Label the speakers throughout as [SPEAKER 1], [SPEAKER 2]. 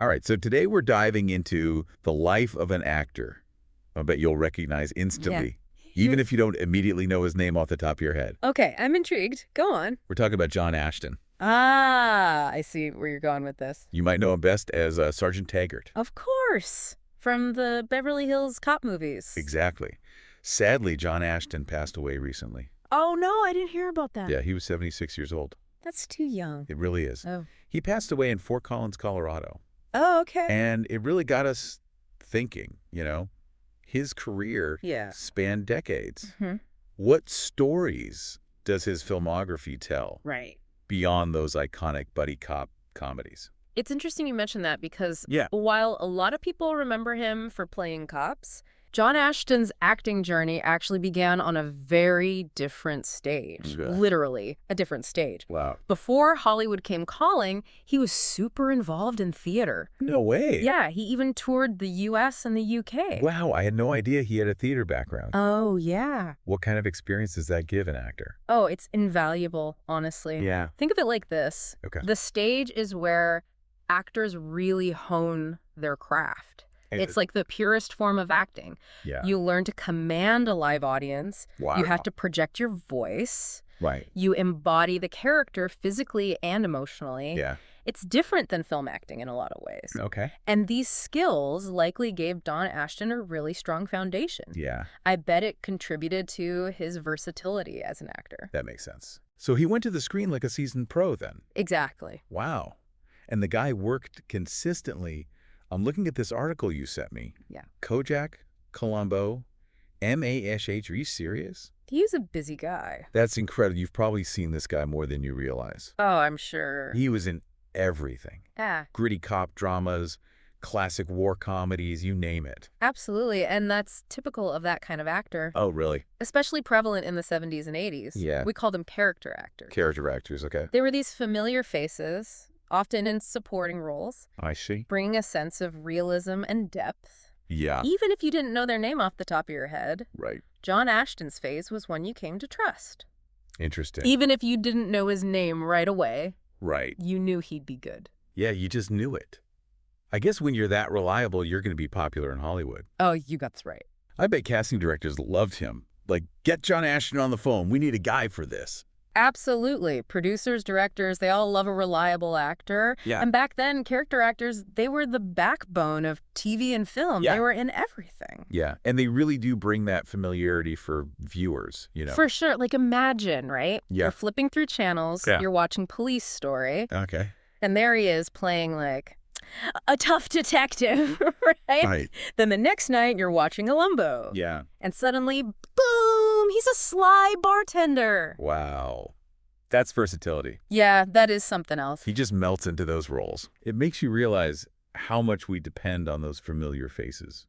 [SPEAKER 1] All right, so today we're diving into the life of an actor. I bet you'll recognize instantly, even if you don't immediately know his name off the top of your head.
[SPEAKER 2] Okay, I'm intrigued. Go on.
[SPEAKER 1] We're talking about John Ashton.
[SPEAKER 2] Ah, I see where you're going with this.
[SPEAKER 1] You might know him best as Sergeant Taggart.
[SPEAKER 2] Of course. From the Beverly Hills Cop movies.
[SPEAKER 1] Exactly. Sadly, John Ashton passed away recently.
[SPEAKER 2] Oh, no, I didn't hear about that.
[SPEAKER 1] Yeah, he was 76 years old.
[SPEAKER 2] That's too young.
[SPEAKER 1] It really is.
[SPEAKER 2] Oh.
[SPEAKER 1] He passed away in Fort Collins, Colorado.
[SPEAKER 2] Oh, okay.
[SPEAKER 1] And it really got us thinking, his career spanned decades.
[SPEAKER 2] Mm-hmm.
[SPEAKER 1] What stories does his filmography tell?
[SPEAKER 2] Right.
[SPEAKER 1] Beyond those iconic buddy cop comedies?
[SPEAKER 2] It's interesting you mentioned that because
[SPEAKER 1] Yeah.
[SPEAKER 2] while a lot of people remember him for playing cops, John Ashton's acting journey actually began on a very different stage.
[SPEAKER 1] Okay.
[SPEAKER 2] Literally, a different stage.
[SPEAKER 1] Wow.
[SPEAKER 2] Before Hollywood came calling, he was super involved in theater.
[SPEAKER 1] No way.
[SPEAKER 2] Yeah, he even toured the U.S. and the U.K.
[SPEAKER 1] Wow, I had no idea he had a theater background.
[SPEAKER 2] Oh, yeah.
[SPEAKER 1] What kind of experience does that give an actor?
[SPEAKER 2] Oh, it's invaluable, honestly.
[SPEAKER 1] Yeah.
[SPEAKER 2] Think of it like this.
[SPEAKER 1] Okay.
[SPEAKER 2] The stage is where actors really hone their craft. It's like the purest form of acting.
[SPEAKER 1] Yeah.
[SPEAKER 2] You learn to command a live audience.
[SPEAKER 1] Wow.
[SPEAKER 2] You have to project your voice.
[SPEAKER 1] Right.
[SPEAKER 2] You embody the character physically and emotionally.
[SPEAKER 1] Yeah.
[SPEAKER 2] It's different than film acting in a lot of ways.
[SPEAKER 1] Okay.
[SPEAKER 2] And these skills likely gave John Ashton a really strong foundation.
[SPEAKER 1] Yeah.
[SPEAKER 2] I bet it contributed to his versatility as an actor.
[SPEAKER 1] That makes sense. So he went to the screen like a seasoned pro then?
[SPEAKER 2] Exactly.
[SPEAKER 1] Wow. And the guy worked consistently. I'm looking at this article you sent me.
[SPEAKER 2] Yeah.
[SPEAKER 1] Kojak, Columbo, MASH. Are you serious?
[SPEAKER 2] He's a busy guy.
[SPEAKER 1] That's incredible. You've probably seen this guy more than you realize.
[SPEAKER 2] Oh, I'm sure.
[SPEAKER 1] He was in everything.
[SPEAKER 2] Yeah.
[SPEAKER 1] Gritty cop dramas, classic war comedies, you name it.
[SPEAKER 2] Absolutely. And that's typical of that kind of actor.
[SPEAKER 1] Oh, really?
[SPEAKER 2] Especially prevalent in the 70s and 80s.
[SPEAKER 1] Yeah.
[SPEAKER 2] We call them character actors.
[SPEAKER 1] Character actors, okay.
[SPEAKER 2] They were these familiar faces, often in supporting roles,
[SPEAKER 1] I see.
[SPEAKER 2] bringing a sense of realism and depth.
[SPEAKER 1] Yeah.
[SPEAKER 2] Even if you didn't know their name off the top of your head,
[SPEAKER 1] Right.
[SPEAKER 2] John Ashton's face was one you came to trust.
[SPEAKER 1] Interesting.
[SPEAKER 2] Even if you didn't know his name right away,
[SPEAKER 1] Right.
[SPEAKER 2] you knew he'd be good.
[SPEAKER 1] Yeah, you just knew it. I guess when you're that reliable, you're going to be popular in Hollywood.
[SPEAKER 2] Oh, you got this right.
[SPEAKER 1] I bet casting directors loved him. Like, get John Ashton on the phone. We need a guy for this.
[SPEAKER 2] Absolutely. Producers, directors, they all love a reliable actor.
[SPEAKER 1] Yeah.
[SPEAKER 2] And back then, character actors, they were the backbone of TV and film.
[SPEAKER 1] Yeah.
[SPEAKER 2] They were in everything.
[SPEAKER 1] Yeah, and they really do bring that familiarity for viewers,
[SPEAKER 2] For sure. Like, imagine, right?
[SPEAKER 1] Yeah.
[SPEAKER 2] You're flipping through channels.
[SPEAKER 1] Yeah.
[SPEAKER 2] You're watching Police Story.
[SPEAKER 1] Okay.
[SPEAKER 2] And there he is playing, like, a tough detective, right?
[SPEAKER 1] Right.
[SPEAKER 2] Then the next night, you're watching Columbo.
[SPEAKER 1] Yeah.
[SPEAKER 2] And suddenly, boom, he's a sly bartender.
[SPEAKER 1] Wow. That's versatility.
[SPEAKER 2] Yeah, that is something else.
[SPEAKER 1] He just melts into those roles. It makes you realize how much we depend on those familiar faces,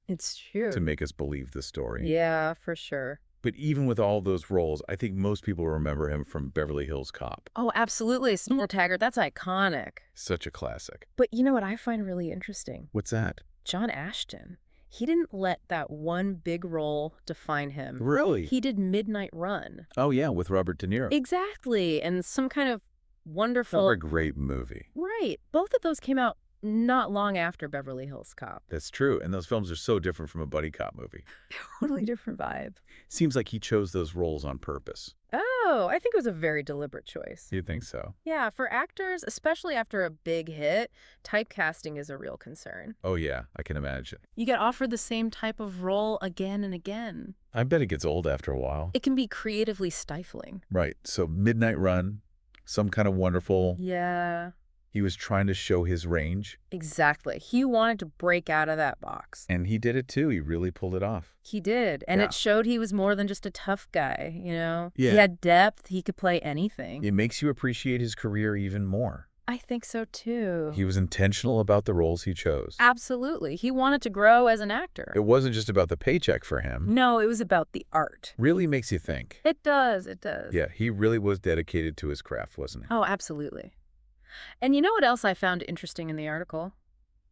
[SPEAKER 2] It's true.
[SPEAKER 1] to make us believe the story.
[SPEAKER 2] Yeah, for sure.
[SPEAKER 1] But even with all those roles, I think most people remember him from Beverly Hills Cop.
[SPEAKER 2] Oh, absolutely. John Taggart, that's iconic.
[SPEAKER 1] Such a classic.
[SPEAKER 2] But you know what I find really interesting?
[SPEAKER 1] What's that?
[SPEAKER 2] John Ashton. He didn't let that one big role define him.
[SPEAKER 1] Really?
[SPEAKER 2] He did Midnight Run.
[SPEAKER 1] Oh, yeah, with Robert De Niro.
[SPEAKER 2] Exactly. And some kind of wonderful...
[SPEAKER 1] Another great movie.
[SPEAKER 2] Right. Both of those came out not long after Beverly Hills Cop.
[SPEAKER 1] That's true. And those films are so different from a buddy cop movie.
[SPEAKER 2] Totally different vibe.
[SPEAKER 1] Seems like he chose those roles on purpose.
[SPEAKER 2] Oh, I think it was a very deliberate choice.
[SPEAKER 1] You think so?
[SPEAKER 2] Yeah, for actors, especially after a big hit, typecasting is a real concern.
[SPEAKER 1] Oh, yeah, I can imagine.
[SPEAKER 2] You get offered the same type of role again and again.
[SPEAKER 1] I bet it gets old after a while.
[SPEAKER 2] It can be creatively stifling.
[SPEAKER 1] Right. So Midnight Run, some kind of wonderful.
[SPEAKER 2] Yeah.
[SPEAKER 1] He was trying to show his range.
[SPEAKER 2] Exactly. He wanted to break out of that box.
[SPEAKER 1] And he did it too. He really pulled it off.
[SPEAKER 2] He did. And
[SPEAKER 1] Yeah.
[SPEAKER 2] it showed he was more than just a tough guy,
[SPEAKER 1] Yeah.
[SPEAKER 2] He had depth. He could play anything.
[SPEAKER 1] It makes you appreciate his career even more.
[SPEAKER 2] I think so, too.
[SPEAKER 1] He was intentional about the roles he chose.
[SPEAKER 2] Absolutely. He wanted to grow as an actor.
[SPEAKER 1] It wasn't just about the paycheck for him.
[SPEAKER 2] No, it was about the art.
[SPEAKER 1] Really makes you think.
[SPEAKER 2] It does. It does.
[SPEAKER 1] Yeah, he really was dedicated to his craft, wasn't he?
[SPEAKER 2] Oh, absolutely. And you know what else I found interesting in the article?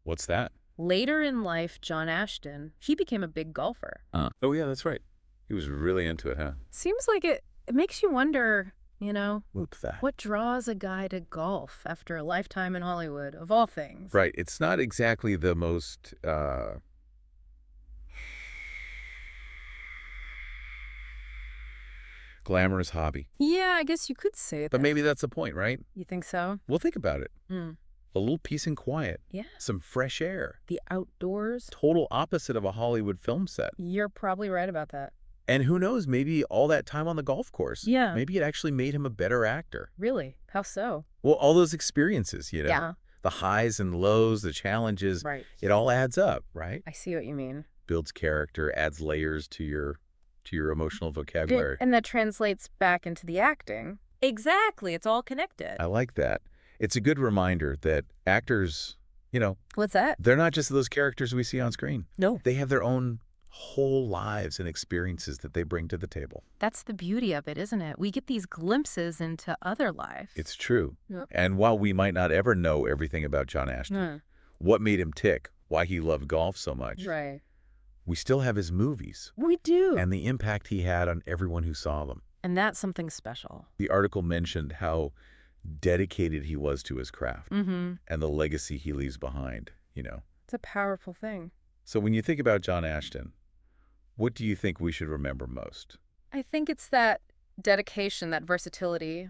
[SPEAKER 1] What's that?
[SPEAKER 2] Later in life, John Ashton, he became a big golfer.
[SPEAKER 1] Oh, yeah, that's right. He was really into it, huh?
[SPEAKER 2] Seems like it makes you wonder you know?
[SPEAKER 1] What's that?
[SPEAKER 2] What draws a guy to golf after a lifetime in Hollywood, of all things?
[SPEAKER 1] Right. It's not exactly the most glamorous hobby.
[SPEAKER 2] Yeah, I guess you could say that.
[SPEAKER 1] But maybe that's the point, right?
[SPEAKER 2] You think so?
[SPEAKER 1] Well, think about it.
[SPEAKER 2] Hmm.
[SPEAKER 1] A little peace and quiet.
[SPEAKER 2] Yeah.
[SPEAKER 1] Some fresh air.
[SPEAKER 2] The outdoors.
[SPEAKER 1] Total opposite of a Hollywood film set.
[SPEAKER 2] You're probably right about that.
[SPEAKER 1] And who knows, maybe all that time on the golf course.
[SPEAKER 2] Yeah.
[SPEAKER 1] Maybe it actually made him a better actor.
[SPEAKER 2] Really? How so?
[SPEAKER 1] Well, all those experiences, you know.
[SPEAKER 2] Yeah.
[SPEAKER 1] The highs and lows, the challenges.
[SPEAKER 2] Right.
[SPEAKER 1] It all adds up, right?
[SPEAKER 2] I see what you mean.
[SPEAKER 1] Builds character, adds layers to your emotional vocabulary.
[SPEAKER 2] And that translates back into the acting. Exactly. It's all connected.
[SPEAKER 1] I like that. It's a good reminder that actors, you know,
[SPEAKER 2] What's that?
[SPEAKER 1] they're not just those characters we see on screen.
[SPEAKER 2] No.
[SPEAKER 1] They have their own whole lives and experiences that they bring to the table.
[SPEAKER 2] That's the beauty of it, isn't it? We get these glimpses into other lives.
[SPEAKER 1] It's true.
[SPEAKER 2] Yep.
[SPEAKER 1] And while we might not ever know everything about John Ashton, what made him tick, why he loved golf so much,
[SPEAKER 2] Right.
[SPEAKER 1] we still have his movies
[SPEAKER 2] We do.
[SPEAKER 1] and the impact he had on everyone who saw them.
[SPEAKER 2] And that's something special.
[SPEAKER 1] The article mentioned how dedicated he was to his craft
[SPEAKER 2] Mm-hmm.
[SPEAKER 1] and the legacy he leaves behind, you know.
[SPEAKER 2] It's a powerful thing.
[SPEAKER 1] So when you think about John Ashton, what do you think we should remember most?
[SPEAKER 2] I think it's that dedication, that versatility.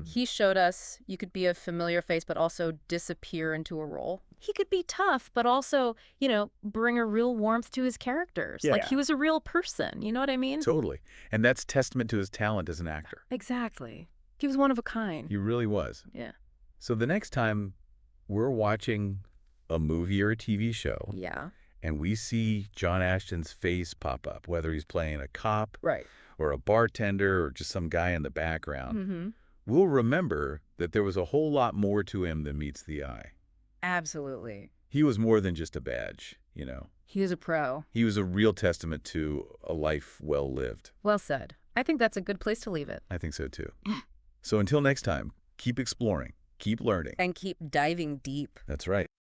[SPEAKER 2] He showed us you could be a familiar face, but also disappear into a role. He could be tough, but also, you know, bring a real warmth to his characters.
[SPEAKER 1] Yeah.
[SPEAKER 2] Like he was a real person. You know what I mean?
[SPEAKER 1] Totally. And that's testament to his talent as an actor.
[SPEAKER 2] Exactly. He was one of a kind.
[SPEAKER 1] He really was.
[SPEAKER 2] Yeah.
[SPEAKER 1] So the next time we're watching a movie or a TV show
[SPEAKER 2] Yeah.
[SPEAKER 1] and we see John Ashton's face pop up, whether he's playing a cop
[SPEAKER 2] Right.
[SPEAKER 1] or a bartender or just some guy in the background,
[SPEAKER 2] Mm-hmm.
[SPEAKER 1] we'll remember that there was a whole lot more to him than meets the eye.
[SPEAKER 2] Absolutely.
[SPEAKER 1] He was more than just a badge, you know.
[SPEAKER 2] He was a pro.
[SPEAKER 1] He was a real testament to a life well lived.
[SPEAKER 2] Well said. I think that's a good place to leave it.
[SPEAKER 1] I think so too. So until next time, keep exploring, keep learning.
[SPEAKER 2] And keep diving deep.
[SPEAKER 1] That's right.